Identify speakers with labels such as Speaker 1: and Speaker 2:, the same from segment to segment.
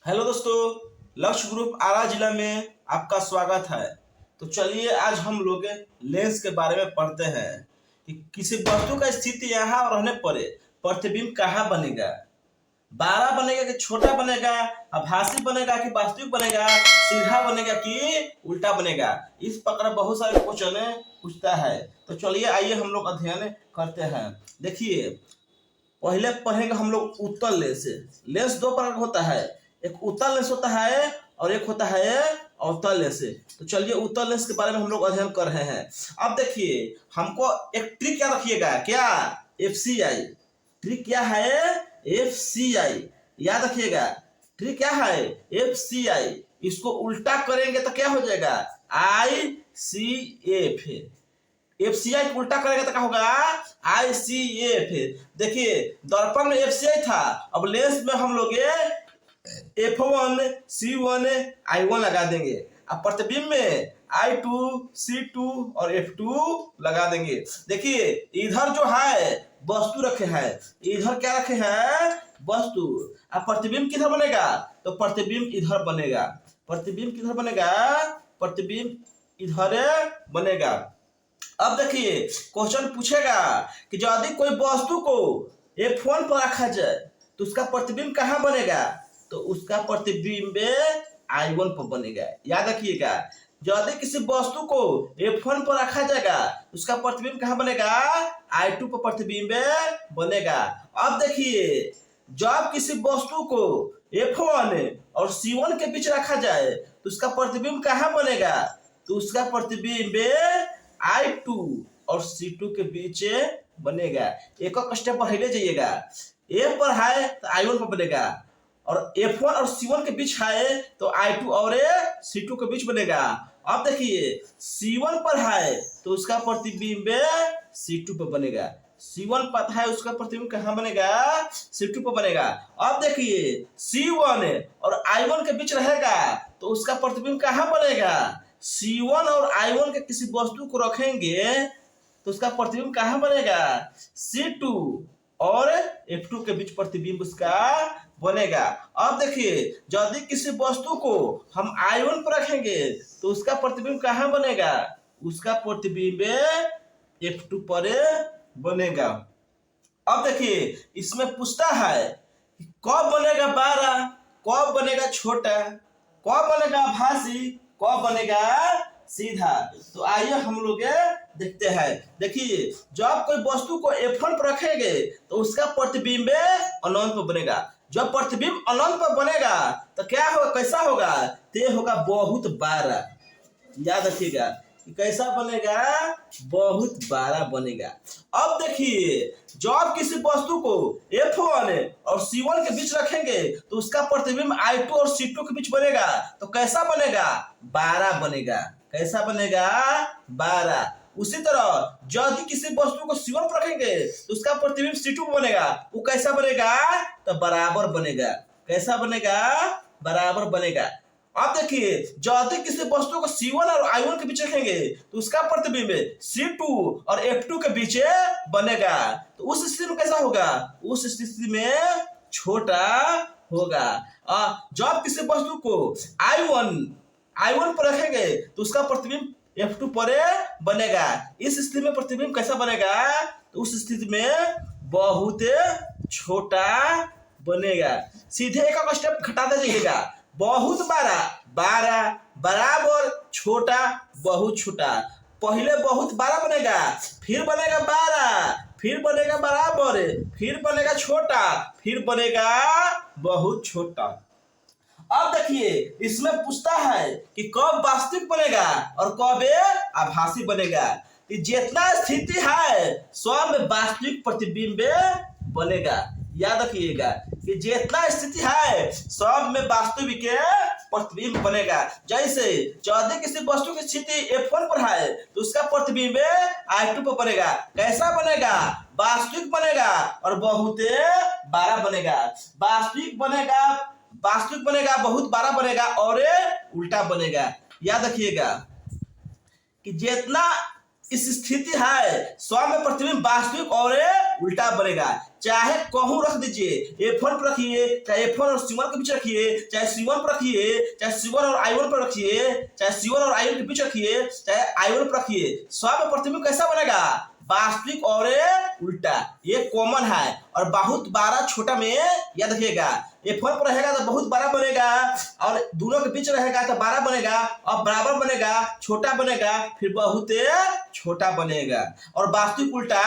Speaker 1: Hello दोस्तों, लक्ष्य group आरा जिला में आपका स्वागत है। तो चलिए आज हम लोग लेंस के बारे में पढ़ते हैं कि किसी वस्तु का स्थिति यहाँ रहने पर प्रतिबिंब कहाँ बनेगा। बड़ा बनेगा कि छोटा बनेगा, आभासी बनेगा कि वास्तविक बनेगा, सीधा बनेगा कि उल्टा बनेगा। इस प्रकार बहुत सारे क्वेश्चन पूछता है। तो चलिए आइए हम लोग अध्ययन करते हैं। देखिए, पहले पढ़ेंगे हम लोग उत्तल लेंस। लेंस दो प्रकार का होता है, एक उत्तल लेंस होता है और एक होता है अवतल लेंस। तो चलिए उत्तल लेंस के बारे में हम लोग अध्ययन कर रहे हैं। अब देखिए, हमको एक ट्रिक याद रखिएगा, क्या? FCI। ट्रिक क्या है? FCI याद रखिएगा। ट्रिक क्या है? FCI। इसको उल्टा करेंगे तो क्या हो जाएगा? ICF। FCI को उल्टा करेगा तो क्या होगा? ICF। देखिए, दर्पण में FCI था, अब लेंस में हम लोग F1 C1 I1 लगा देंगे। अब प्रतिबिंब में I2 C2 और F2 लगा देंगे। देखिए, इधर जो है वस्तु रखे हैं, इधर क्या रखे हैं? वस्तु। अब प्रतिबिंब किधर बनेगा? तो प्रतिबिंब इधर बनेगा। प्रतिबिंब किधर बनेगा? प्रतिबिंब इधर बनेगा। अब देखिए, क्वेश्चन पूछेगा कि यदि कोई वस्तु को F1 पर रखा जाए तो उसका प्रतिबिंब कहाँ बनेगा? तो उसका प्रतिबिंब I1 पर बनेगा। याद रखिएगा, यदि किसी वस्तु को F1 पर रखा जाएगा उसका प्रतिबिंब कहाँ बनेगा? I2 पर प्रतिबिंब बनेगा। अब देखिए, जब किसी वस्तु को F1 और C1 के बीच रखा जाए तो उसका प्रतिबिंब कहाँ बनेगा? तो उसका प्रतिबिंब I2 और C2 के बीच बनेगा। एक स्टेप पहले जाइएगा, A पर है तो I1 पर बनेगा, और F1 और C1 के बीच है तो I2 और C2 के बीच बनेगा। अब देखिए, C1 पर है तो उसका प्रतिबिंब C2 पर बनेगा। C1 पता है उसका प्रतिबिंब कहाँ बनेगा? C2 पर बनेगा। अब देखिए, C1 और I1 के बीच रहेगा तो उसका प्रतिबिंब कहाँ बनेगा? C1 और I1 के किसी वस्तु को रखेंगे तो उसका प्रतिबिंब कहाँ बनेगा? C2 और F2 के बीच प्रतिबिंब उसका बनेगा। अब देखिए, यदि किसी वस्तु को हम I1 पर रखेंगे तो उसका प्रतिबिंब कहाँ बनेगा? उसका प्रतिबिंब F2 पर बनेगा। अब देखिए, इसमें पूछता है कब बनेगा बड़ा, कब बनेगा छोटा, कब बनेगा आभासी, कब बनेगा सीधा। तो आइए हम लोग देखते हैं। देखिए, जब कोई वस्तु को F1 पर रखेंगे तो उसका प्रतिबिंब अनंत पर बनेगा। जब प्रतिबिंब अनंत पर बनेगा तो क्या होगा, कैसा होगा? ते होगा बहुत बड़ा। याद रखिएगा कि कैसा बनेगा? बहुत बड़ा बनेगा। अब देखिए, जब किसी वस्तु को F1 और C1 के बीच रखेंगे तो उसका प्रतिबिंब I2 और C2 के बीच बनेगा। तो कैसा बनेगा? 12 बनेगा। कैसा बनेगा? 12। उसी तरह यदि किसी वस्तु को C1 पर रखेंगे तो उसका प्रतिबिंब C2 पर बनेगा। वो कैसा बनेगा? तो बराबर बनेगा। कैसा बनेगा? बराबर बनेगा। अब देखिए, यदि किसी वस्तु को C1 और I1 के बीच रखेंगे तो उसका प्रतिबिंब C2 और F2 के बीच बनेगा। तो उस स्थिति में कैसा होगा? उस स्थिति में छोटा होगा। जब किसी वस्तु को I1 पर रखेंगे तो उसका प्रतिबिंब F2 पर बनेगा। इस स्थिति में प्रतिबिंब कैसा बनेगा? तो उस स्थिति में बहुत छोटा बनेगा। सीधे एक स्टेप घटाते जाइएगा, बहुत बड़ा 12 बराबर छोटा बहुत छोटा। पहले बहुत बड़ा बनेगा, फिर बनेगा 12, फिर बनेगा बराबर, फिर बनेगा छोटा, फिर बनेगा बहुत छोटा। अब देखिए, इसमें पूछता है कि कब वास्तविक बनेगा और कब आभासी बनेगा। कि जितना स्थिति है सब में वास्तविक प्रतिबिंब बनेगा। याद रखिएगा कि जितना स्थिति है सब में वास्तविक प्रतिबिंब बनेगा। जैसे यदि किसी वस्तु की स्थिति F1 पर है तो उसका प्रतिबिंब I2 पर बनेगा। कैसा बनेगा? वास्तविक बनेगा और बहुत बड़ा बनेगा। वास्तविक बनेगा, वास्तविक बनेगा, बहुत बड़ा बनेगा और उल्टा बनेगा। याद रखिएगा कि जितना इस स्थिति है स्व में प्रतिबिंब वास्तविक और उल्टा बनेगा। चाहे कहूं रख दीजिए F1 पर रखिए, चाहे F1 और C1 के बीच रखिए, चाहे C1 पर रखिए, चाहे C1 और I1 पर रखिए, चाहे C1 और I1 के बीच रखिए, चाहे I1 पर रखिए, स्व में प्रतिबिंब कैसा बनेगा? वास्तविक और उल्टा। ये कॉमन है और बहुत बड़ा छोटा में याद रखिएगा। F1 पर रहेगा तो बहुत बड़ा बनेगा और दोनों के बीच रहेगा तो बड़ा बनेगा और बराबर बनेगा, छोटा बनेगा, फिर बहुत छोटा बनेगा और वास्तविक उल्टा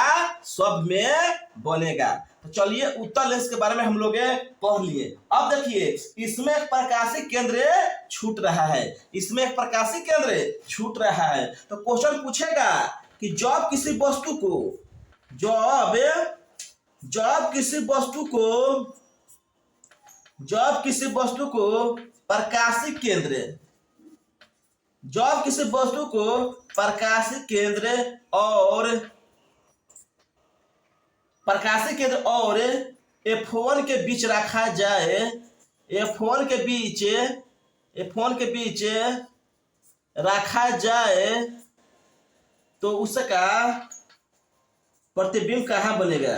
Speaker 1: सब में बनेगा। तो चलिए उत्तर लेंस के बारे में हम लोग पढ़ लिए। अब देखिए इसमें एक प्रकाशिक केंद्र छूट रहा है, इसमें एक प्रकाशिक केंद्र छूट रहा है। तो क्वेश्चन पूछेगा कि जब किसी वस्तु को प्रकाशिक केंद्र और F1 के बीच रखा जाए, F1 के बीच रखा जाए तो उसका प्रतिबिंब कहाँ बनेगा?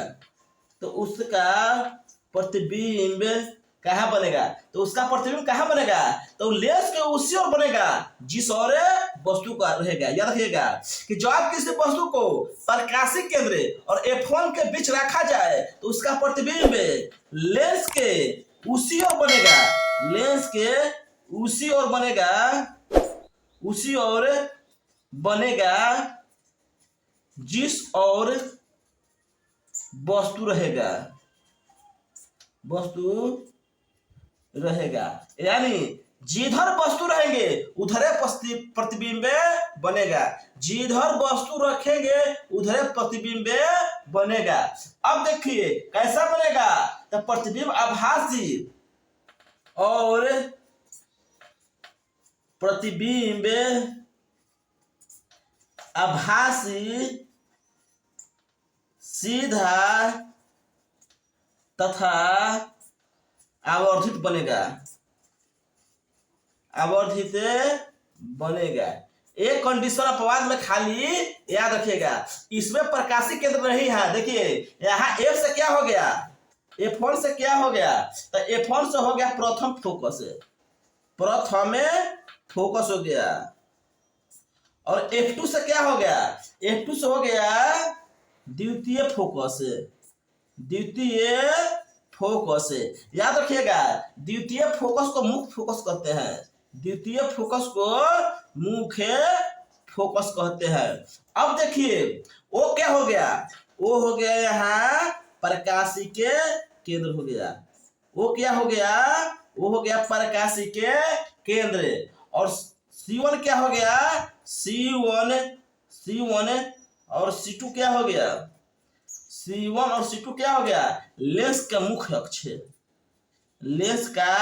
Speaker 1: तो उसका प्रतिबिंब कहाँ बनेगा? तो लेंस के उसी ओर बनेगा जिस ओर वस्तु का रहेगा। याद रखिएगा कि जब किसी वस्तु को प्रकाशिक केंद्र और F1 के बीच रखा जाए तो उसका प्रतिबिंब लेंस के उसी ओर बनेगा जिस और वस्तु रहेगा। यानी जिधर वस्तु रहेंगे उधर प्रतिबिंब बनेगा, जिधर वस्तु रखेंगे उधर प्रतिबिंब बनेगा। अब देखिए कैसा बनेगा? तो प्रतिबिंब आभासी और प्रतिबिंब सीधा तथा आवर्धित बनेगा। एक कंडीशन अपवाद में खाली याद रखिएगा, इसमें प्रकाशिक केंद्र नहीं है। देखिए यहाँ F से क्या हो गया? F1 से क्या हो गया? तो F1 से हो गया प्रथम फोकस हो गया और F2 से क्या हो गया? F2 से हो गया द्वितीय फोकस। याद रखिएगा द्वितीय फोकस को मुख्य फोकस कहते हैं। अब देखिए वो क्या हो गया? वो हो गया यहाँ प्रकाशिक केंद्र हो गया। वो क्या हो गया? वो हो गया प्रकाशिक केंद्र। और C1 क्या हो गया? C1 और C2 क्या हो गया? C1 और C2 क्या हो गया? लेंस का मुख्य अक्ष, लेंस का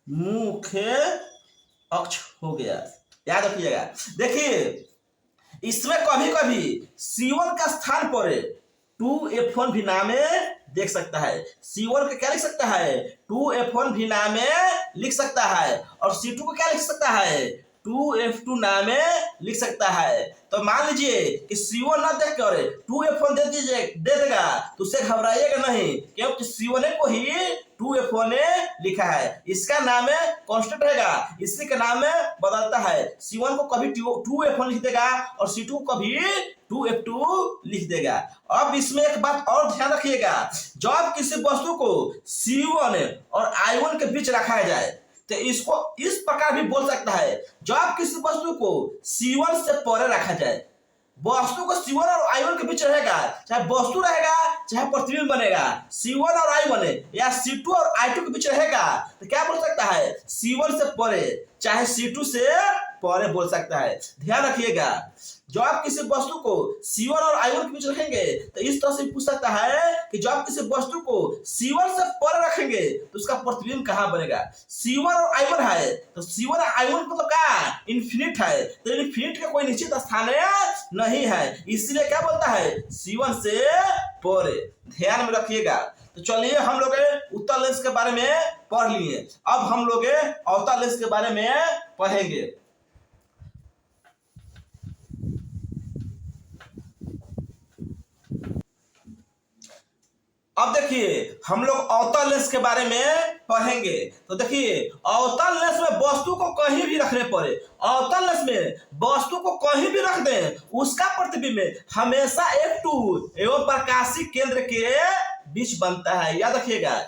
Speaker 1: मुख्य अक्ष हो गया। याद रखिएगा। देखिए इसमें कभी कभी C1 का स्थान पर 2F1 भी नामे देख सकता है। C1 का क्या लिख सकता है? 2F1 भी नामे लिख सकता है और C2 को क्या लिख सकता है? 2F2 नामे लिख सकता है। तो मान लीजिए कि C1 ना देख कर 2F1 दे देगा तो उसे घबराइएगा नहीं, क्योंकि C1 को ही 2F1 लिखा है। इसका नाम कांस्टेंट रहेगा, इसी का नाम बदलता है। C1 को कभी 2F1 लिख देगा और C2 को कभी 2F2 लिख देगा। अब इसमें एक बात और ध्यान रखिएगा, जब किसी वस्तु को C1 और I1 के बीच रखा जाए तो इसको इस प्रकार भी बोल सकता है, जब किसी वस्तु को C1 से परे रखा जाए, वस्तु को C1 और I1 के बीच रहेगा, चाहे वस्तु रहेगा चाहे प्रतिबिंब बनेगा, C1 और I1 या C2 और I2 के बीच रहेगा तो क्या बोल सकता है? C1 से परे चाहे C2 से परे बोल सकता है। ध्यान रखिएगा, जब किसी वस्तु को C1 और I1 के बीच रखेंगे तो इस तरह से पूछ सकता है कि जब किसी वस्तु को C1 से परे रखेंगे तो उसका प्रतिबिंब कहाँ बनेगा? C1 और I1 है तो C1 और I1 मतलब क्या? इन्फिनिट है, तो इन्फिनिट का कोई निश्चित स्थान नहीं है, इसलिए क्या बोलता है? C1 से परे। ध्यान में रखिएगा। तो चलिए हम लोग उत्तर लेंस के बारे में पढ़ लिए, अब हम लोग अवतल लेंस के बारे में पढ़ेंगे। अब देखिए हम लोग अवतल लेंस के बारे में पढ़ेंगे। तो देखिए अवतल लेंस में वस्तु को कहीं भी रखने पर, अवतल लेंस में वस्तु को कहीं भी रख दें, उसका प्रतिबिंब हमेशा F2 एवं प्रकाशिक केंद्र के बीच बनता है। याद रखिएगा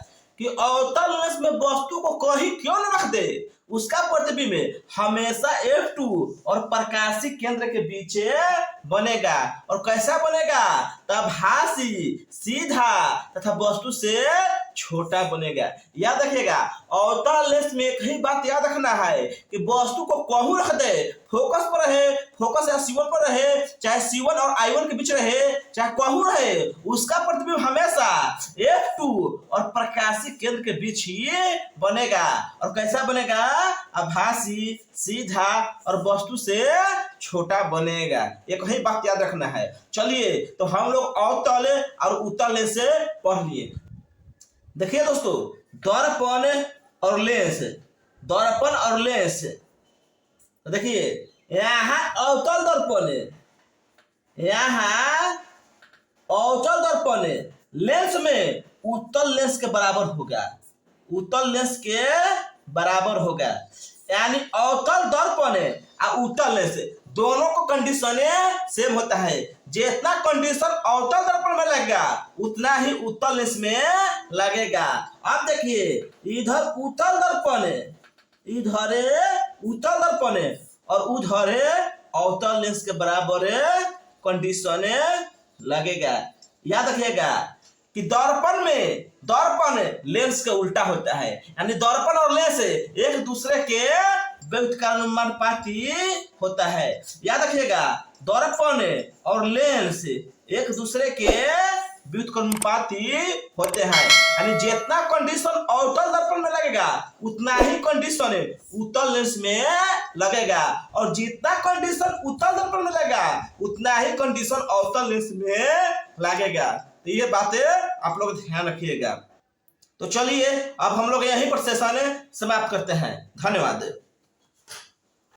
Speaker 1: कि अवतल लेंस में वस्तु को कहीं क्यों न रख दे, उसका प्रतिबिंब हमेशा F2 और प्रकाशिक केंद्र के बीच बनेगा। और कैसा बनेगा? आभासी, सीधा तथा वस्तु से छोटा बनेगा। याद रखिएगा अवतल लेंस में एक ही बात याद रखना है कि वस्तु को कहूं रख दे, फोकस पर रहे, फोकस या C1 पर रहे, चाहे C1 और I1 के बीच रहे, चाहे कहूं रहे, उसका प्रतिबिंब हमेशा F2 और प्रकाशिक केंद्र के बीच ही बनेगा। और कैसा बनेगा? आभासी, सीधा और वस्तु से छोटा बनेगा। एक ही बात याद रखना है। चलिए तो हम लोग अवतल और उत्तल लेंस से पढ़ लिए। देखिए दोस्तों, दर्पण और लेंस, दर्पण और लेंस। तो देखिए यहाँ अवतल दर्पण है, यहाँ अवतल दर्पण है, लेंस में उत्तल लेंस के बराबर होगा, उत्तल लेंस के बराबर होगा। यानी अवतल दर्पण और उत्तल लेंस दोनों को कंडीशन सेम होता है। जितना कंडीशन अवतल दर्पण में लगेगा उतना ही उत्तल लेंस में लगेगा। अब देखिए इधर उत्तल दर्पण है, इधर उत्तल दर्पण है और उधर अवतल लेंस के बराबर कंडीशन लगेगा। याद रखिएगा कि दर्पण में, दर्पण लेंस के उल्टा होता है, यानी दर्पण और लेंस एक दूसरे के व्युत्क्रमानुपाती होता है। याद रखिएगा दर्पण और लेंस एक दूसरे के व्युत्क्रमानुपाती होते हैं। यानी जितना कंडीशन अवतल दर्पण में लगेगा उतना ही कंडीशन उत्तल लेंस में लगेगा, और जितना कंडीशन उत्तल दर्पण में लगेगा उतना ही कंडीशन अवतल लेंस में लगेगा। तो ये बातें आप लोग ध्यान रखिएगा। तो चलिए अब हम लोग यहीं पर सेशन समाप्त करते हैं। धन्यवाद।